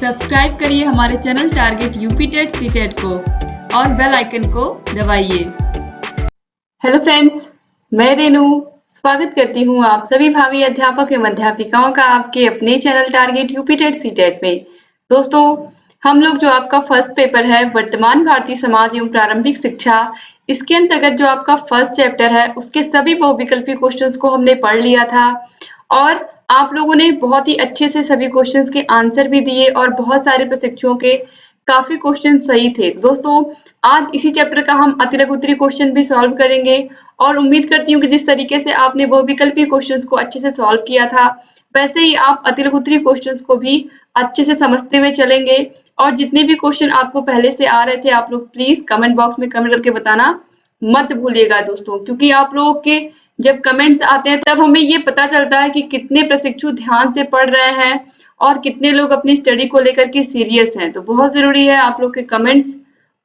Subscribe करिए हमारे channel target UP TET CTET को और बेल आइकन को दबाइए। हेलो फ्रेंड्स, मैं रेनू स्वागत करती हूँ आप सभी भावी अध्यापक एवं अध्यापिकाओं का आपके अपने channel target UP TET CTET में। दोस्तों, हम लोग जो आपका फर्स्ट पेपर है वर्तमान भारतीय समाज एवं प्रारंभिक शिक्षा, इसके अंतर्गत जो आपका फर्स्ट चैप्टर है उसके सभी बहुविकल्पी क्वेश्चंस को हमने पढ़ लिया था और आप लोगों ने बहुत ही अच्छे से सभी क्वेश्चंस के आंसर भी दिए और बहुत सारे प्रशिक्षुओं के काफी क्वेश्चन सही थे। तो दोस्तों, आज इसी चैप्टर का हम अतिलघु उत्तरीय क्वेश्चन भी सॉल्व करेंगे और उम्मीद करती हूँ कि जिस तरीके से आपने बहुविकल्पी क्वेश्चंस को अच्छे से सॉल्व किया था, वैसे ही आप अतिलघु उत्तरीय क्वेश्चंस को भी अच्छे से समझते हुए चलेंगे। और जितने भी क्वेश्चन आपको पहले से आ रहे थे, आप लोग प्लीज कमेंट बॉक्स में कमेंट करके बताना मत भूलिएगा दोस्तों, क्योंकि आप लोगों के जब कमेंट्स आते हैं तब हमें ये पता चलता है कि कितने प्रशिक्षु ध्यान से पढ़ रहे हैं और कितने लोग अपनी स्टडी को लेकर के सीरियस हैं। तो बहुत जरूरी है आप लोग के कमेंट्स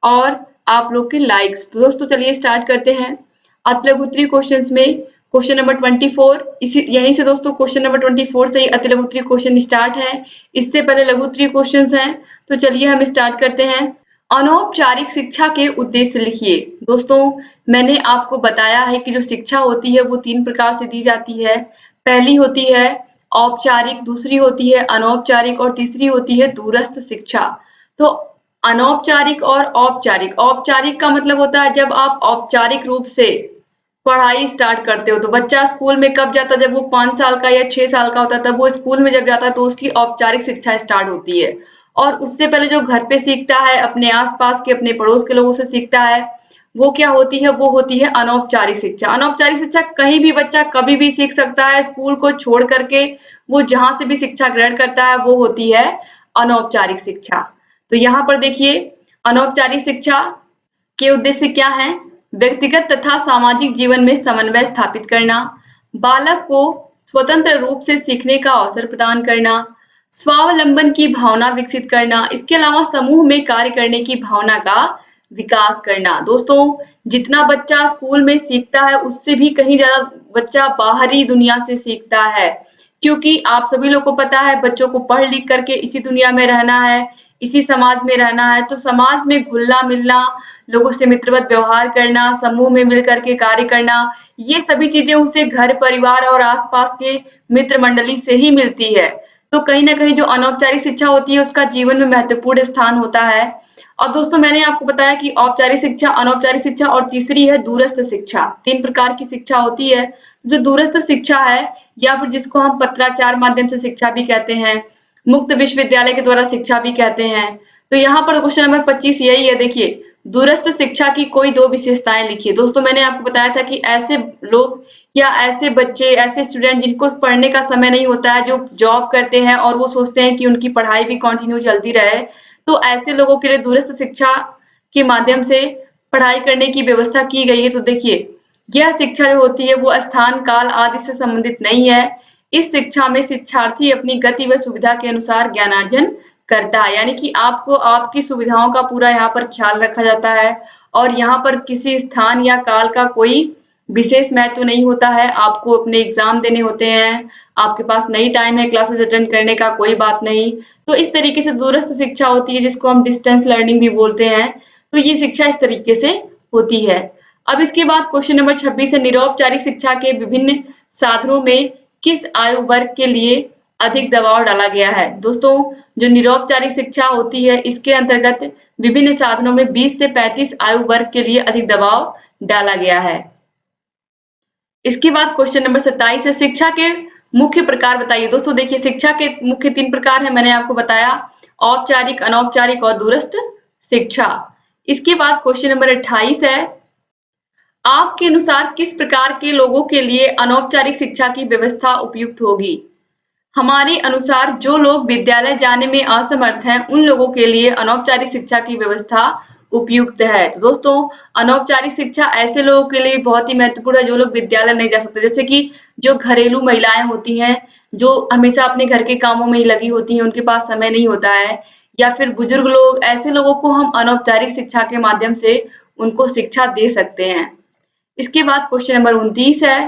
और आप लोग के लाइक्स। तो दोस्तों चलिए स्टार्ट करते हैं अतिलघु उत्तरीय क्वेश्चंस में। क्वेश्चन नंबर 24, इसी यहीं से दोस्तों क्वेश्चन नंबर 24 से ही अतिलघु उत्तरीय क्वेश्चन स्टार्ट है। इससे पहले लघु उत्तरीय क्वेश्चंस हैं। तो चलिए हम स्टार्ट करते हैं। अनौपचारिक शिक्षा के उद्देश्य लिखिए। दोस्तों, मैंने आपको बताया है कि जो शिक्षा होती है वो 3 प्रकार से दी जाती है। पहली होती है औपचारिक, दूसरी होती है अनौपचारिक और तीसरी होती है दूरस्थ शिक्षा। तो अनौपचारिक और औपचारिक, औपचारिक का मतलब होता है जब आप औपचारिक रूप से पढ़ाई स्टार्ट करते हो। तो बच्चा स्कूल में कब जाता है? जब वो 5 साल का या 6 साल का होता है, तब वो स्कूल में जब जाता है तो उसकी औपचारिक शिक्षा स्टार्ट होती है। और उससे पहले जो घर पे सीखता है, अपने आसपास के अपने पड़ोस के लोगों से सीखता है, वो क्या होती है? वो होती है अनौपचारिक शिक्षा। अनौपचारिक शिक्षा कहीं भी बच्चा कभी भी सीख सकता है, स्कूल को छोड़ करके वो जहां से भी शिक्षा ग्रहण करता है वो होती है अनौपचारिक शिक्षा। तो यहाँ पर देखिए, अनौपचारिक शिक्षा के उद्देश्य क्या है? व्यक्तिगत तथा सामाजिक जीवन में समन्वय स्थापित करना, बालक को स्वतंत्र रूप से सीखने का अवसर प्रदान करना, स्वावलंबन की भावना विकसित करना, इसके अलावा समूह में कार्य करने की भावना का विकास करना। दोस्तों, जितना बच्चा स्कूल में सीखता है उससे भी कहीं ज्यादा बच्चा बाहरी दुनिया से सीखता है, क्योंकि आप सभी लोग को पता है बच्चों को पढ़ लिख करके इसी दुनिया में रहना है, इसी समाज में रहना है। तो समाज में घुलना मिलना, लोगों से मित्रवत व्यवहार करना, समूह में मिल करके कार्य करना, ये सभी चीजें उसे घर परिवार और आसपास के मित्र मंडली से ही मिलती है। तो कहीं ना कहीं जो अनौपचारिक शिक्षा होती है उसका जीवन में महत्वपूर्ण स्थान होता है। और दोस्तों, मैंने आपको बताया कि औपचारिक शिक्षा, अनौपचारिक शिक्षा और तीसरी है दूरस्थ शिक्षा। 3 प्रकार की शिक्षा होती है। जो दूरस्थ शिक्षा है या फिर जिसको हम पत्राचार माध्यम से शिक्षा भी कहते हैं, मुक्त विश्वविद्यालय के द्वारा शिक्षा भी कहते हैं। तो यहाँ पर क्वेश्चन नंबर 25 यही है। देखिए, दूरस्थ शिक्षा की कोई 2 विशेषताएं लिखिए। दोस्तों, मैंने आपको बताया था कि ऐसे लोग या ऐसे बच्चे, ऐसे स्टूडेंट जिनको पढ़ने का समय नहीं होता है, जो जॉब करते हैं और वो सोचते हैं कि उनकी पढ़ाई भी कंटिन्यू चलती रहे, तो ऐसे लोगों के लिए दूरस्थ शिक्षा के माध्यम से पढ़ाई करने की व्यवस्था की गई है। तो देखिए, यह शिक्षा जो होती है वो स्थान, काल आदि से संबंधित नहीं है। इस शिक्षा में शिक्षार्थी अपनी गति व सुविधा के अनुसार ज्ञानार्जन करता है, यानी कि आपको आपकी सुविधाओं का पूरा यहाँ पर ख्याल रखा जाता है और यहाँ पर किसी स्थान या काल का कोई विशेष महत्व नहीं होता है। आपको अपने एग्जाम देने होते हैं, आपके पास नहीं टाइम है क्लासेस अटेंड करने का, कोई बात नहीं। तो इस तरीके से दूरस्थ शिक्षा होती है, जिसको हम डिस्टेंस लर्निंग भी बोलते हैं। तो ये शिक्षा इस तरीके से होती है। अब इसके बाद क्वेश्चन नंबर 26 है, निरौपचारिक शिक्षा के विभिन्न साधनों में किस आयु वर्ग के लिए अधिक दबाव डाला गया है? दोस्तों, जो निरौपचारिक शिक्षा होती है इसके अंतर्गत विभिन्न साधनों में 20 से 35 आयु वर्ग के लिए अधिक दबाव डाला गया है। इसके बाद क्वेश्चन नंबर 27 है, शिक्षा के मुख्य प्रकार बताइए। दोस्तों देखिए, शिक्षा के मुख्य 3 प्रकार है, मैंने आपको बताया, औपचारिक, अनौपचारिक और दूरस्थ शिक्षा। इसके बाद क्वेश्चन नंबर 28 है, आपके अनुसार किस प्रकार के लोगों के लिए अनौपचारिक शिक्षा की व्यवस्था उपयुक्त होगी? हमारे अनुसार जो लोग विद्यालय जाने में असमर्थ हैं उन लोगों के लिए अनौपचारिक शिक्षा की व्यवस्था उपयुक्त है। तो दोस्तों, अनौपचारिक शिक्षा ऐसे लोगों के लिए बहुत ही महत्वपूर्ण है जो लोग विद्यालय नहीं जा सकते, जैसे कि जो घरेलू महिलाएं होती हैं, जो हमेशा अपने घर के कामों में ही लगी होती हैं, उनके पास समय नहीं होता है, या फिर बुजुर्ग लोग, ऐसे लोगों को हम अनौपचारिक शिक्षा के माध्यम से उनको शिक्षा दे सकते हैं। इसके बाद क्वेश्चन नंबर 29 है,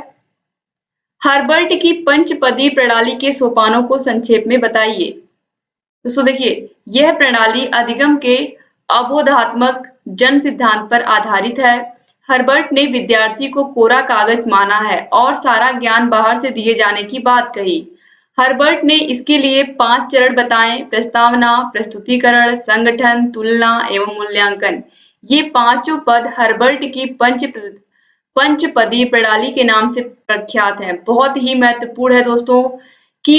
हर्बर्ट की पंचपदी प्रणाली के सोपानों को संक्षेप में बताइए। दोस्तों देखिए, यह प्रणाली अधिगम के अबोधात्मक जन सिद्धांत पर आधारित है। हर्बर्ट ने विद्यार्थी को कोरा कागज माना है और सारा ज्ञान बाहर से दिए जाने की बात कही। हर्बर्ट ने इसके लिए 5 चरण बताए: प्रस्तावना, प्रस्तुतिकरण, संगठन, तुलना एवं मूल्यांकन। ये पांचों पद हर्बर्ट की पंचपदी प्रणाली के नाम से प्रख्यात हैं। बहुत ही महत्वपूर्ण है दोस्तों कि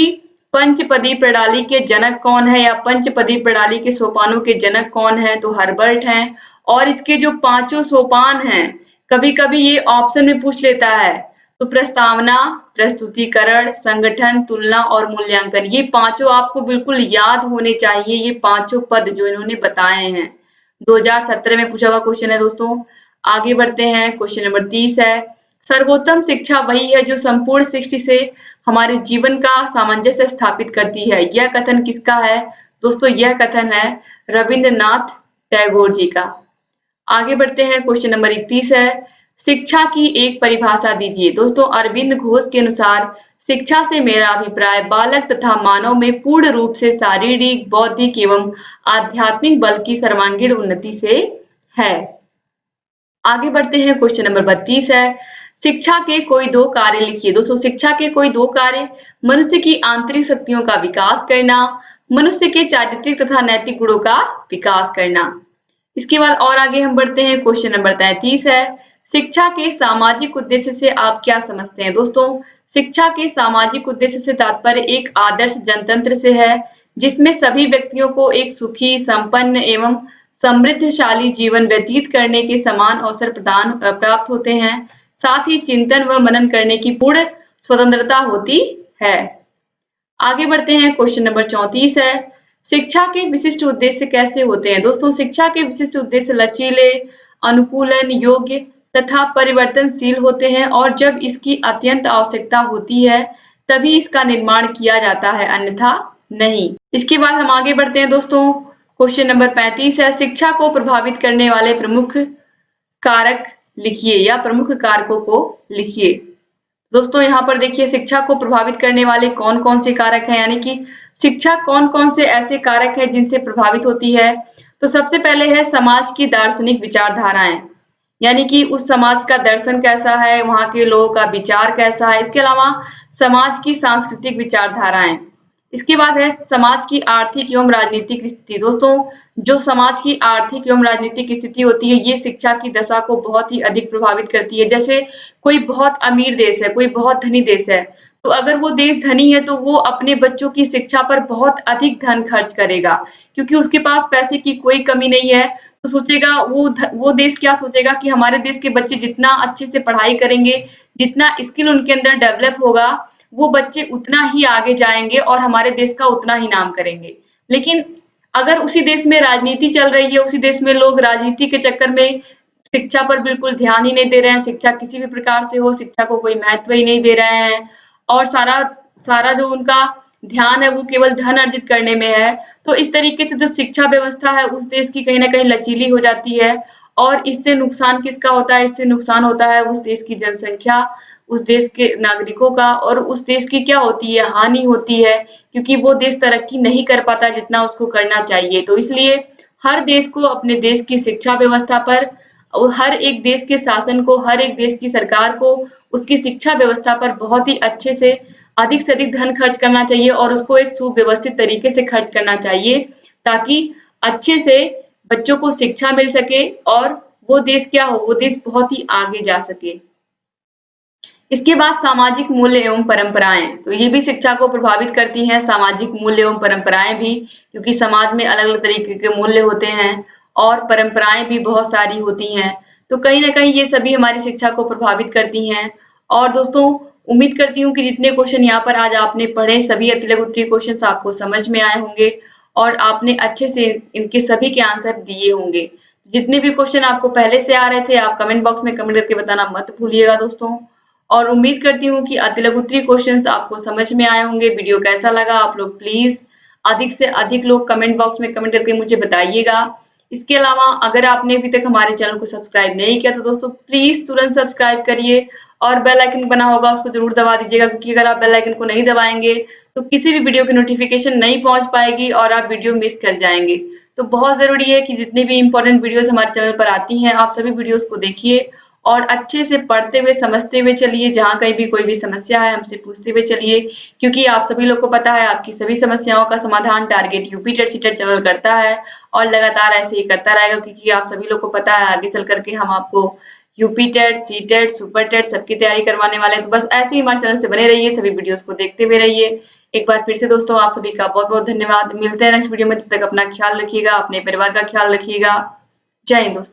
पंचपदी प्रणाली के जनक कौन है या पंचपदी प्रणाली के सोपानों के जनक कौन है, तो हर्बर्ट हैं। और इसके जो पांचों सोपान हैं, कभी कभी ये ऑप्शन में पूछ लेता है, तो प्रस्तावना, प्रस्तुतिकरण, संगठन, तुलना और मूल्यांकन, ये पांचों आपको बिल्कुल याद होने चाहिए। ये पांचों पद जो इन्होंने बताए हैं, 2017 में पूछा हुआ क्वेश्चन है दोस्तों। आगे बढ़ते हैं, क्वेश्चन नंबर 30 है, सर्वोत्तम शिक्षा वही है जो संपूर्ण सृष्टि से हमारे जीवन का सामंजस्य स्थापित करती है। यह कथन किसका है दोस्तों? यह कथन है रविंद्रनाथ टैगोर जी का। आगे बढ़ते हैं, क्वेश्चन नंबर 31 है, शिक्षा की एक परिभाषा दीजिए। दोस्तों अरविंद घोष के अनुसार शिक्षा से मेरा अभिप्राय बालक तथा मानव में पूर्ण रूप से शारीरिक, बौद्धिक एवं आध्यात्मिक बल की सर्वांगीण उन्नति से है। आगे बढ़ते हैं, क्वेश्चन नंबर 32 है, शिक्षा के कोई 2 कार्य लिखिए। दोस्तों शिक्षा के कोई 2 कार्य: मनुष्य की आंतरिक शक्तियों का विकास करना, मनुष्य के चारित्रिक तथा नैतिक गुणों का विकास करना। इसके बाद और आगे हम बढ़ते हैं, क्वेश्चन नंबर 33 है, शिक्षा के सामाजिक उद्देश्य से आप क्या समझते हैं? दोस्तों शिक्षा के सामाजिक उद्देश्य से तात्पर्य एक आदर्श जनतंत्र से है, जिसमें सभी व्यक्तियों को एक सुखी, संपन्न एवं समृद्धशाली जीवन व्यतीत करने के समान अवसर प्राप्त होते हैं। साथ ही चिंतन व मनन करने की पूर्ण स्वतंत्रता होती है। आगे बढ़ते हैं, क्वेश्चन नंबर 34 है, शिक्षा के विशिष्ट उद्देश्य कैसे होते हैं? दोस्तों शिक्षा के विशिष्ट उद्देश्य लचीले, अनुकूलन योग्य तथा परिवर्तनशील होते हैं, और जब इसकी अत्यंत आवश्यकता होती है तभी इसका निर्माण किया जाता है, अन्यथा नहीं। इसके बाद हम आगे बढ़ते हैं दोस्तों, क्वेश्चन नंबर 35 है, शिक्षा को प्रभावित करने वाले प्रमुख कारक लिखिए या प्रमुख कारकों को लिखिए। दोस्तों यहाँ पर देखिए, शिक्षा को प्रभावित करने वाले कौन कौन से कारक हैं, यानी कि शिक्षा कौन कौन से ऐसे कारक हैं जिनसे प्रभावित होती है। तो सबसे पहले है समाज की दार्शनिक विचारधाराएं, यानी कि उस समाज का दर्शन कैसा है, वहां के लोगों का विचार कैसा है। इसके अलावा समाज की सांस्कृतिक विचारधाराएं। इसके बाद है समाज की आर्थिक एवं राजनीतिक स्थिति। दोस्तों जो समाज की आर्थिक एवं राजनीतिक स्थिति होती है, ये शिक्षा की दशा को बहुत ही अधिक प्रभावित करती है। जैसे कोई बहुत अमीर देश है, कोई बहुत धनी देश है, तो अगर वो देश धनी है तो वो अपने बच्चों की शिक्षा पर बहुत अधिक धन खर्च करेगा, क्योंकि उसके पास पैसे की कोई कमी नहीं है। तो सोचेगा वो देश क्या सोचेगा कि हमारे देश के बच्चे जितना अच्छे से पढ़ाई करेंगे, जितना स्किल उनके अंदर डेवलप होगा, वो बच्चे उतना ही आगे जाएंगे और हमारे देश का उतना ही नाम करेंगे। लेकिन अगर उसी देश में राजनीति चल रही है, उसी देश में लोग राजनीति के चक्कर में शिक्षा पर बिल्कुल ध्यान ही नहीं दे रहे हैं, शिक्षा किसी भी प्रकार से हो, शिक्षा को कोई महत्व ही नहीं दे रहे हैं, और सारा सारा जो उनका ध्यान है वो केवल धन अर्जित करने में है, तो इस तरीके से जो शिक्षा व्यवस्था है उस देश की कहीं ना कहीं लचीली हो जाती है। और इससे नुकसान किसका होता है? इससे नुकसान होता है उस देश की जनसंख्या, उस देश के नागरिकों का, और उस देश की क्या होती है? हानि होती है, क्योंकि वो देश तरक्की नहीं कर पाता जितना उसको करना चाहिए। तो इसलिए हर देश को अपने देश की शिक्षा व्यवस्था पर, और हर एक देश के शासन को, हर एक देश की सरकार को उसकी शिक्षा व्यवस्था पर बहुत ही अच्छे से अधिक धन खर्च करना चाहिए, और उसको एक सुव्यवस्थित तरीके से खर्च करना चाहिए, ताकि अच्छे से बच्चों को शिक्षा मिल सके और वो देश क्या हो, वो देश बहुत ही आगे जा सके। इसके बाद सामाजिक मूल्य एवं परंपराएं, तो ये भी शिक्षा को प्रभावित करती हैं, सामाजिक मूल्य एवं परंपराएं भी, क्योंकि समाज में अलग अलग तरीके के मूल्य होते हैं और परंपराएं भी बहुत सारी होती हैं, तो कहीं ना कहीं ये सभी हमारी शिक्षा को प्रभावित करती हैं। और दोस्तों उम्मीद करती हूँ कि जितने क्वेश्चन यहाँ पर आज आपने पढ़े, सभी अतिलघु उत्तरीय क्वेश्चन आपको समझ में आए होंगे और आपने अच्छे से इनके सभी के आंसर दिए होंगे। जितने भी क्वेश्चन आपको पहले से आ रहे थे, आप कमेंट बॉक्स में कमेंट करके बताना मत भूलिएगा दोस्तों। और उम्मीद करती हूँ कि अतिलघु उत्तरीय क्वेश्चंस आपको समझ में आए होंगे। वीडियो कैसा लगा आप लोग प्लीज अधिक से अधिक लोग कमेंट बॉक्स में कमेंट करके मुझे बताइएगा। इसके अलावा अगर आपने अभी तक हमारे चैनल को सब्सक्राइब नहीं किया तो दोस्तों प्लीज तुरंत सब्सक्राइब करिए और बेल आइकन बना होगा उसको जरूर दबा दीजिएगा, क्योंकि अगर आप बेल आइकन को नहीं दबाएंगे तो किसी भी वीडियो की नोटिफिकेशन नहीं पहुंच पाएगी और आप वीडियो मिस कर जाएंगे। तो बहुत ज़रूरी है कि जितनी भी इम्पोर्टेंट वीडियोस हमारे चैनल पर आती हैं, आप सभी वीडियोस को देखिए और अच्छे से पढ़ते हुए, समझते हुए चलिए। जहाँ कहीं भी कोई भी समस्या है, हमसे पूछते हुए चलिए, क्योंकि आप सभी लोग को पता है आपकी सभी समस्याओं का समाधान target UP TET CTET channel करता है और लगातार ऐसे ही करता रहेगा, क्योंकि आप सभी लोग को पता है आगे चल कर के हम आपको UP TET, C TET, super TET सबकी तैयारी करवाने वाले हैं। तो बस ऐसे ही हमारे चैनल से बने रहिए, सभी वीडियोस को देखते हुए रहिए। एक बार फिर से दोस्तों आप सभी का बहुत-बहुत धन्यवाद। मिलते हैं नेक्स्ट वीडियो में, तब तक अपना ख्याल रखिएगा, अपने परिवार का ख्याल रखिएगा। जय हिंद दोस्तों।